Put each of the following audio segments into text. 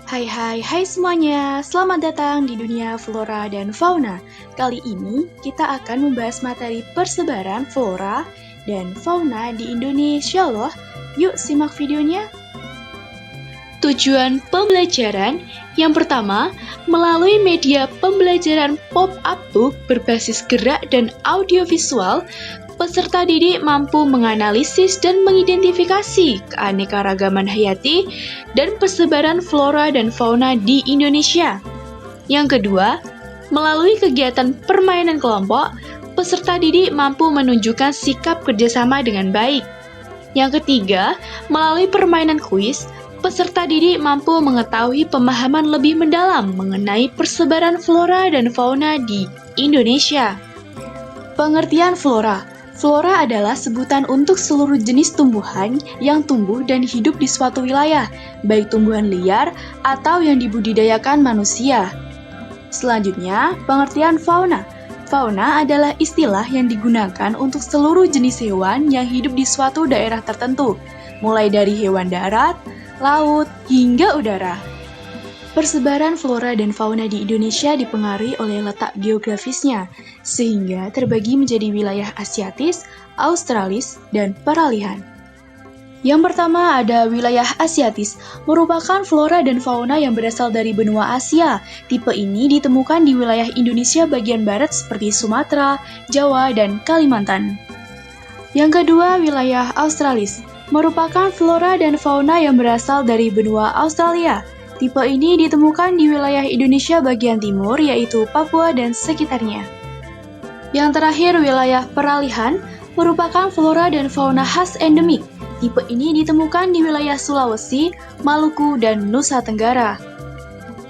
Hai semuanya, selamat datang di dunia flora dan fauna. Kali ini kita akan membahas materi persebaran flora dan fauna di Indonesia loh. Yuk simak videonya. Tujuan pembelajaran yang pertama, melalui media pembelajaran pop-up book berbasis gerak dan audiovisual, peserta didik mampu menganalisis dan mengidentifikasi keanekaragaman hayati dan persebaran flora dan fauna di Indonesia. Yang kedua, melalui kegiatan permainan kelompok, peserta didik mampu menunjukkan sikap kerjasama dengan baik. Yang ketiga, melalui permainan kuis, peserta didik mampu mengetahui pemahaman lebih mendalam mengenai persebaran flora dan fauna di Indonesia. Pengertian flora. Flora adalah sebutan untuk seluruh jenis tumbuhan yang tumbuh dan hidup di suatu wilayah, baik tumbuhan liar atau yang dibudidayakan manusia. Selanjutnya, pengertian fauna. Fauna adalah istilah yang digunakan untuk seluruh jenis hewan yang hidup di suatu daerah tertentu, mulai dari hewan darat, laut, hingga udara. Persebaran flora dan fauna di Indonesia dipengaruhi oleh letak geografisnya, sehingga terbagi menjadi wilayah Asiatis, Australis, dan peralihan. Yang pertama ada wilayah Asiatis, merupakan flora dan fauna yang berasal dari benua Asia. Tipe ini ditemukan di wilayah Indonesia bagian barat seperti Sumatera, Jawa, dan Kalimantan. Yang kedua, wilayah Australis, merupakan flora dan fauna yang berasal dari benua Australia. Tipe ini ditemukan di wilayah Indonesia bagian timur, yaitu Papua dan sekitarnya. Yang terakhir, wilayah peralihan, merupakan flora dan fauna khas endemik. Tipe ini ditemukan di wilayah Sulawesi, Maluku, dan Nusa Tenggara.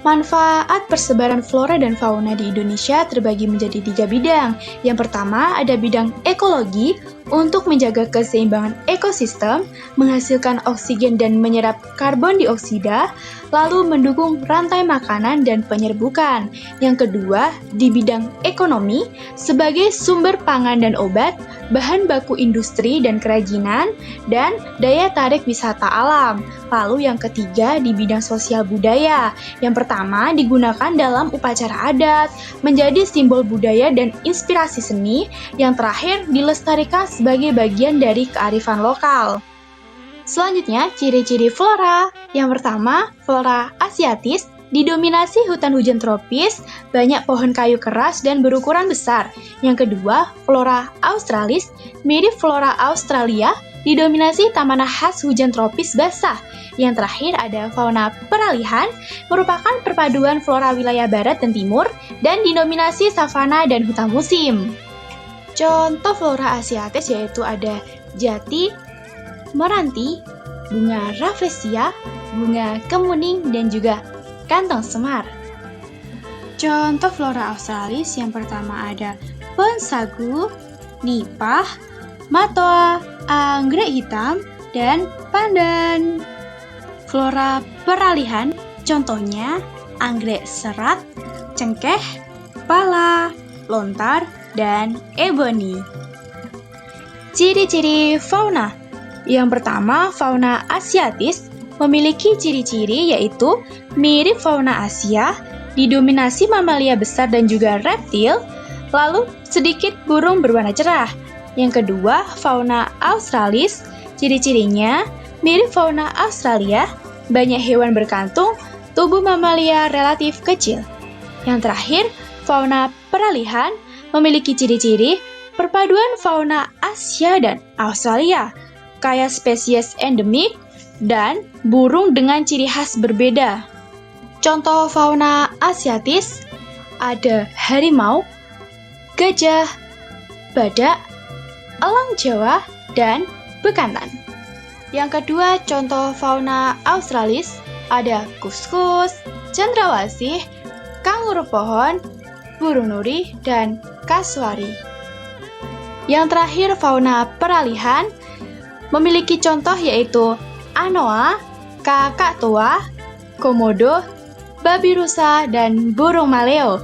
Manfaat persebaran flora dan fauna di Indonesia terbagi menjadi 3 bidang. Yang pertama ada bidang ekologi, untuk menjaga keseimbangan ekosistem, menghasilkan oksigen dan menyerap karbon dioksida, lalu mendukung rantai makanan dan penyerbukan. Yang kedua, di bidang ekonomi, sebagai sumber pangan dan obat, bahan baku industri dan kerajinan, dan daya tarik wisata alam. Lalu yang ketiga, di bidang sosial budaya. Yang pertama, digunakan dalam upacara adat, menjadi simbol budaya dan inspirasi seni. Yang terakhir, dilestarikan sebagai bagian dari kearifan lokal. Selanjutnya, ciri-ciri flora. Yang pertama, flora asiatis, didominasi hutan hujan tropis, banyak pohon kayu keras dan berukuran besar. Yang kedua, flora australis, mirip flora Australia, didominasi tamanah khas hujan tropis basah. Yang terakhir ada fauna peralihan, merupakan perpaduan flora wilayah barat dan timur, dan didominasi savana dan hutan musim. Contoh flora asiatis yaitu ada jati, meranti, bunga rafflesia, bunga kemuning, dan juga kantong semar. Contoh flora australis yang pertama ada pohon sagu, nipah, matoa, anggrek hitam, dan pandan. Flora peralihan contohnya anggrek serat, cengkeh, pala, lontar, dan ebony. Ciri-ciri fauna. Yang pertama, fauna asiatis memiliki ciri-ciri yaitu mirip fauna Asia, didominasi mamalia besar dan juga reptil, lalu sedikit burung berwarna cerah. Yang kedua, fauna australis, ciri-cirinya mirip fauna Australia, banyak hewan berkantung, tubuh mamalia relatif kecil. Yang terakhir, fauna peralihan memiliki ciri-ciri perpaduan fauna Asia dan Australia, kaya spesies endemik dan burung dengan ciri khas berbeda. Contoh fauna asiatis ada harimau, gajah, badak, elang Jawa, dan bekantan. Yang kedua, contoh fauna australis ada kuskus, cendrawasih, kanguru pohon, burung nuri, dan kasuari. Yang terakhir, fauna peralihan memiliki contoh yaitu anoa, kakak tua, komodo, babi rusa, dan burung maleo.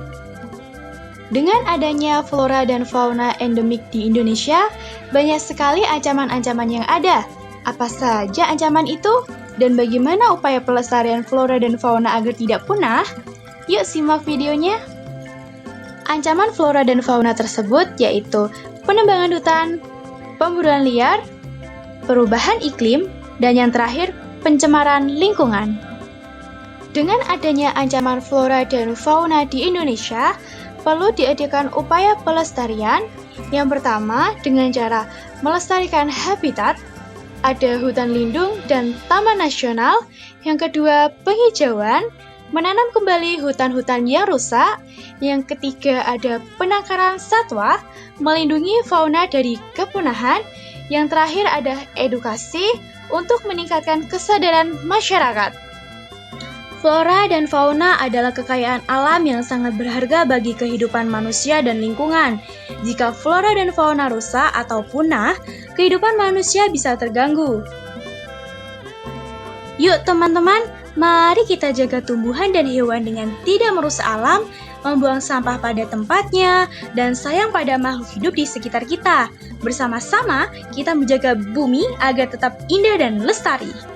Dengan adanya flora dan fauna endemik di Indonesia, banyak sekali ancaman-ancaman yang ada. Apa saja ancaman itu? Dan bagaimana upaya pelestarian flora dan fauna agar tidak punah? Yuk simak videonya. Ancaman flora dan fauna tersebut yaitu penebangan hutan, pemburuan liar, perubahan iklim, dan yang terakhir, pencemaran lingkungan. Dengan adanya ancaman flora dan fauna di Indonesia, perlu diadakan upaya pelestarian. Yang pertama, dengan cara melestarikan habitat, ada hutan lindung dan taman nasional. Yang kedua, penghijauan, menanam kembali hutan-hutan yang rusak. Yang ketiga, ada penangkaran satwa, melindungi fauna dari kepunahan. Yang terakhir ada edukasi untuk meningkatkan kesadaran masyarakat. Flora dan fauna adalah kekayaan alam yang sangat berharga bagi kehidupan manusia dan lingkungan. Jika flora dan fauna rusak atau punah, kehidupan manusia bisa terganggu. Yuk teman-teman, mari kita jaga tumbuhan dan hewan dengan tidak merusak alam, membuang sampah pada tempatnya, dan sayang pada makhluk hidup di sekitar kita. Bersama-sama, kita menjaga bumi agar tetap indah dan lestari.